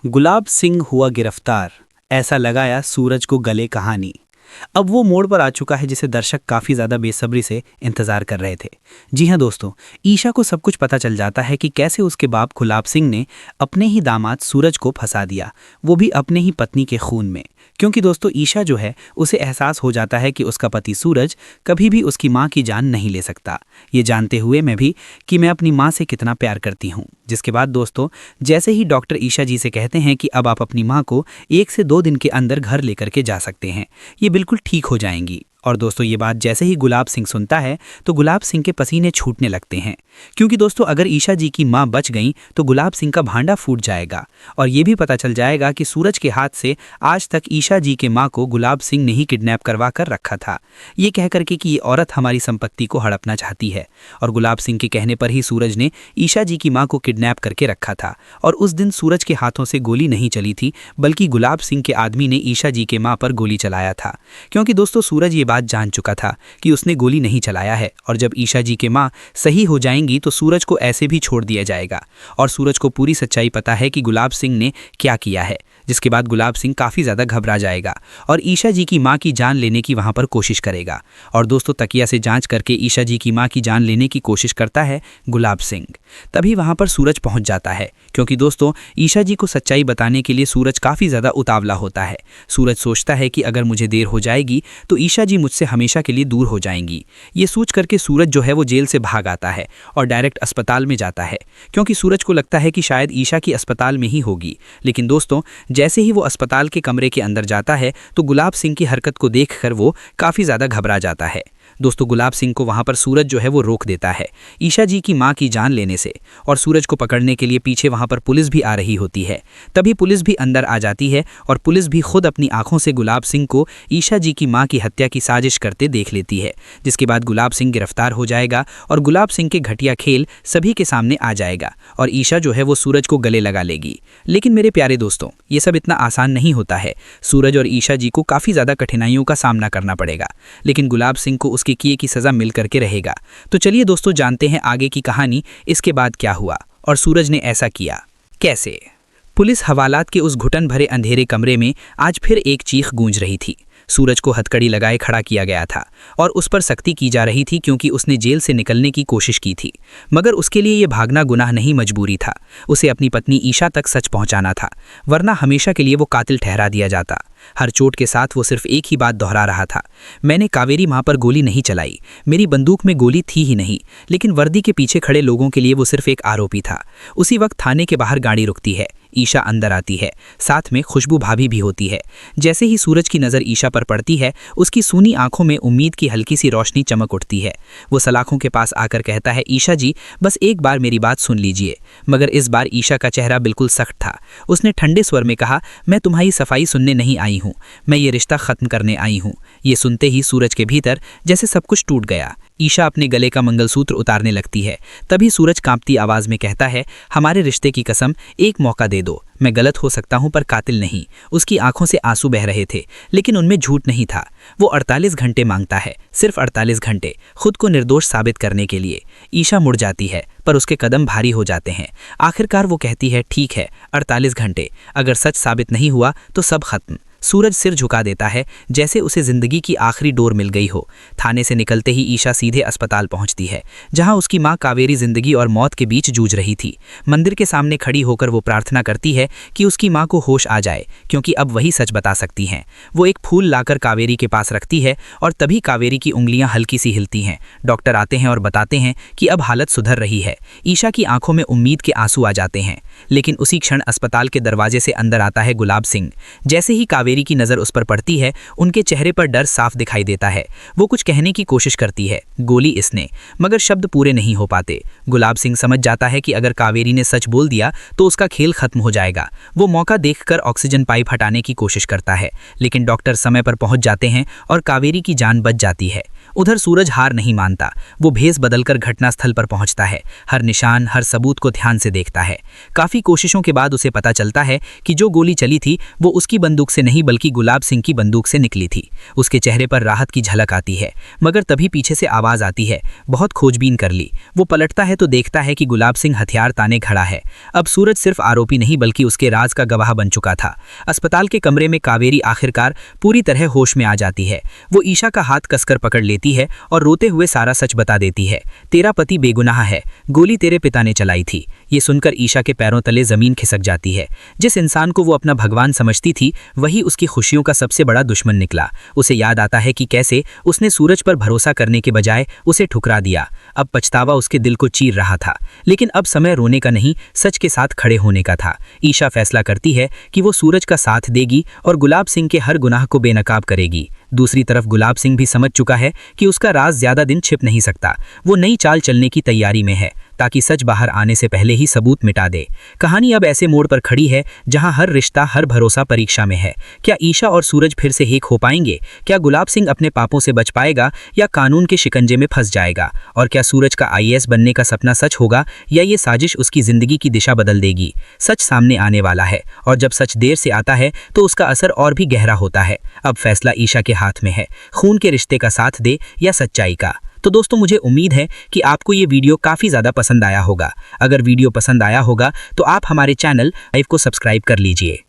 गुलाब सिंह हुआ गिरफ्तार, ऐसा लगाया सूरज को गले कहानी। अब वो मोड़ पर आ चुका है जिसे दर्शक काफ़ी ज़्यादा बेसब्री से इंतज़ार कर रहे थे। जी हाँ दोस्तों, ईशा को सब कुछ पता चल जाता है कि कैसे उसके बाप गुलाब सिंह ने अपने ही दामाद सूरज को फंसा दिया, वो भी अपने ही पत्नी के खून में। क्योंकि दोस्तों ईशा जो है उसे एहसास हो जाता है कि उसका पति सूरज कभी भी उसकी माँ की जान नहीं ले सकता, ये जानते हुए मैं भी कि मैं अपनी माँ से कितना प्यार करती हूँ। जिसके बाद दोस्तों जैसे ही डॉक्टर ईशा जी से कहते हैं कि अब आप अपनी माँ को 1 से 2 दिन के अंदर घर लेकर के जा सकते हैं, ये बिल्कुल ठीक हो जाएंगी। और दोस्तों ये बात जैसे ही गुलाब सिंह सुनता है तो गुलाब सिंह के पसीने छूटने लगते हैं। क्योंकि दोस्तों अगर ईशा जी की मां बच गईं तो गुलाब सिंह का भांडा फूट जाएगा और ये भी पता चल जाएगा कि सूरज के हाथ से आज तक ईशा जी के मां को गुलाब सिंह ने ही किडनैप करवा कर रखा था, ये कह करके कि ये औरत हमारी संपत्ति को हड़पना चाहती है। और गुलाब सिंह के कहने पर ही सूरज ने ईशा जी की मां को किडनैप करके रखा था। और उस दिन सूरज के हाथों से गोली नहीं चली थी, बल्कि गुलाब सिंह के आदमी ने ईशा जी के मां पर गोली चलाया था। क्योंकि दोस्तों सूरज ये बात जान चुका था कि उसने गोली नहीं चलाया है और जब ईशा जी के मां सही हो जाएंगी तो सूरज को ऐसे भी छोड़ दिया जाएगा और सूरज को पूरी सच्चाई पता है कि गुलाब सिंह ने क्या किया है। जिसके बाद गुलाब सिंह काफ़ी ज़्यादा घबरा जाएगा और ईशा जी की मां की जान लेने की वहां पर कोशिश करेगा। और दोस्तों तकिया से जांच करके ईशा जी की मां की जान लेने की कोशिश करता है गुलाब सिंह। तभी वहां पर सूरज पहुंच जाता है, क्योंकि दोस्तों ईशा जी को सच्चाई बताने के लिए सूरज काफ़ी ज़्यादा उतावला होता है। सूरज सोचता है कि अगर मुझे देर हो जाएगी तो ईशा जी मुझसे हमेशा के लिए दूर हो जाएंगी। ये सोच करके सूरज जो है वो जेल से भाग आता है और डायरेक्ट अस्पताल में जाता है, क्योंकि सूरज को लगता है कि शायद ईशा की अस्पताल में ही होगी। लेकिन दोस्तों जैसे ही वो अस्पताल के कमरे के अंदर जाता है तो गुलाब सिंह की हरकत को देखकर वो काफ़ी ज़्यादा घबरा जाता है। दोस्तों गुलाब सिंह को वहां पर सूरज जो है वो रोक देता है ईशा जी की मां की जान लेने से, और सूरज को पकड़ने के लिए पीछे वहां पर पुलिस भी आ रही होती है। तभी पुलिस भी अंदर आ जाती है और पुलिस भी खुद अपनी आंखों से गुलाब सिंह को ईशा जी की मां की हत्या की साजिश करते देख लेती है। जिसके बाद गुलाब सिंह गिरफ्तार हो जाएगा और गुलाब सिंह के घटिया खेल सभी के सामने आ जाएगा और ईशा जो है वो सूरज को गले लगा लेगी। लेकिन मेरे प्यारे दोस्तों ये सब इतना आसान नहीं होता है। सूरज और ईशा जी को काफ़ी ज़्यादा कठिनाइयों का सामना करना पड़ेगा, लेकिन गुलाब सिंह को उसके किए की सज़ा मिल करके रहेगा। तो चलिए दोस्तों जानते हैं आगे की कहानी, इसके बाद क्या हुआ और सूरज ने ऐसा किया कैसे। पुलिस हवालात के उस घुटन भरे अंधेरे कमरे में आज फिर एक चीख गूंज रही थी। सूरज को हथकड़ी लगाए खड़ा किया गया था और उस पर सख्ती की जा रही थी, क्योंकि उसने जेल से निकलने की कोशिश की थी। मगर उसके लिए ये भागना गुनाह नहीं, मजबूरी था। उसे अपनी पत्नी ईशा तक सच पहुंचाना था, वरना हमेशा के लिए वो कातिल ठहरा दिया जाता। हर चोट के साथ वो सिर्फ एक ही बात दोहरा रहा था, मैंने कावेरी माँ पर गोली नहीं चलाई, मेरी बंदूक में गोली थी ही नहीं। लेकिन वर्दी के पीछे खड़े लोगों के लिए वो सिर्फ एक आरोपी था। उसी वक्त थाने के बाहर गाड़ी रुकती है, ईशा अंदर आती है, साथ में खुशबू भाभी भी होती है। जैसे ही सूरज की नज़र ईशा पर पड़ती है उसकी सूनी आंखों में उम्मीद की हल्की सी रोशनी चमक उठती है। वो सलाखों के पास आकर कहता है, ईशा जी बस एक बार मेरी बात सुन लीजिए। मगर इस बार ईशा का चेहरा बिल्कुल सख्त था। उसने ठंडे स्वर में कहा, मैं तुम्हारी सफाई सुनने नहीं आई हूँ, मैं ये रिश्ता ख़त्म करने आई हूँ। ये सुनते ही सूरज के भीतर जैसे सब कुछ टूट गया। ईशा अपने गले का मंगलसूत्र उतारने लगती है। तभी सूरज कांपती आवाज़ में कहता है, हमारे रिश्ते की कसम, एक मौका दे दो। मैं गलत हो सकता हूं पर कातिल नहीं। उसकी आंखों से आंसू बह रहे थे, लेकिन उनमें झूठ नहीं था। वो 48 घंटे मांगता है, सिर्फ 48 घंटे, खुद को निर्दोष साबित करने के लिए। ईशा मुड़ जाती है पर उसके कदम भारी हो जाते हैं। आखिरकार वो कहती है, ठीक है 48 घंटे, अगर सच साबित नहीं हुआ तो सब खत्म। सूरज सिर झुका देता है जैसे उसे जिंदगी की आखिरी डोर मिल गई हो। थाने से निकलते ही ईशा सीधे अस्पताल पहुंचती है, जहां उसकी मां कावेरी जिंदगी और मौत के बीच जूझ रही थी। मंदिर के सामने खड़ी होकर वो प्रार्थना करती है कि उसकी मां को होश आ जाए, क्योंकि अब वही सच बता सकती हैं। वो एक फूल लाकर कावेरी के पास रखती है और तभी कावेरी की उंगलियां हल्की सी हिलती हैं। डॉक्टर आते हैं और बताते हैं कि अब हालत सुधर रही है। ईशा की आंखों में उम्मीद के आंसू आ जाते हैं। लेकिन उसी क्षण अस्पताल के दरवाजे से अंदर आता है गुलाब सिंह। जैसे ही कावेरी की नज़र उस पर पड़ती है उनके चेहरे पर डर साफ दिखाई देता है। वो कुछ कहने की कोशिश करती है, गोली इसने, मगर शब्द पूरे नहीं हो पाते। गुलाब सिंह समझ जाता है कि अगर कावेरी ने सच बोल दिया तो उसका खेल खत्म हो जाएगा। वो मौका देखकर ऑक्सीजन पाइप हटाने की कोशिश करता है, लेकिन डॉक्टर समय पर पहुंच जाते हैं और कावेरी की जान बच जाती है। उधर सूरज हार नहीं मानता। वो भेस बदलकर घटनास्थल पर पहुंचता है, हर निशान, हर सबूत को ध्यान से देखता है। काफी कोशिशों के बाद उसे पता चलता है कि जो गोली चली थी वो उसकी बंदूक से नहीं बल्कि गुलाब सिंह की बंदूक से निकली थी। उसके चेहरे पर राहत की झलक आती है, मगर तभी पीछे से आवाज आती है, बहुत खोजबीन कर ली। वो पलटता है तो देखता है कि गुलाब सिंह हथियार ताने खड़ा है। अब सूरज सिर्फ आरोपी नहीं बल्कि उसके राज का गवाह बन चुका था। अस्पताल के कमरे में कावेरी आखिरकार पूरी तरह होश में आ जाती है। वो ईशा का हाथ कसकर पकड़ लेती है और रोते हुए सारा सच बता देती है। तेरा पति बेगुनाह है, गोली तेरे पिता ने चलाई थी। ये सुनकर ईशा के पैरों तले जमीन खिसक जाती है। जिस इंसान को वो अपना भगवान समझती थी वही उसकी खुशियों का सबसे बड़ा दुश्मन निकला। उसे याद आता है कि कैसे उसने सूरज पर भरोसा करने के बजाय उसे ठुकरा दिया। अब पछतावा उसके दिल को चीर रहा था, लेकिन अब समय रोने का नहीं, सच के साथ खड़े होने का था। ईशा फैसला करती है कि वो सूरज का साथ देगी और गुलाब सिंह के हर गुनाह को बेनकाब करेगी। दूसरी तरफ गुलाब सिंह भी समझ चुका है कि उसका राज ज्यादा दिन छिप नहीं सकता। वो नई चाल चलने की तैयारी में है ताकि सच बाहर आने से पहले ही सबूत मिटा दे। कहानी अब ऐसे मोड़ पर खड़ी है जहां हर रिश्ता, हर भरोसा परीक्षा में है। क्या ईशा और सूरज फिर से एक हो पाएंगे? क्या गुलाब सिंह अपने पापों से बच पाएगा या कानून के शिकंजे में फंस जाएगा? और क्या सूरज का आईएएस बनने का सपना सच होगा या ये साजिश उसकी जिंदगी की दिशा बदल देगी? सच सामने आने वाला है, और जब सच देर से आता है तो उसका असर और भी गहरा होता है। अब फैसला ईशा के हाथ में है, खून के रिश्ते का साथ दे या सच्चाई का। तो दोस्तों, मुझे उम्मीद है कि आपको ये वीडियो काफ़ी ज़्यादा पसंद आया होगा। अगर वीडियो पसंद आया होगा तो आप हमारे चैनल लाइव को सब्सक्राइब कर लीजिए।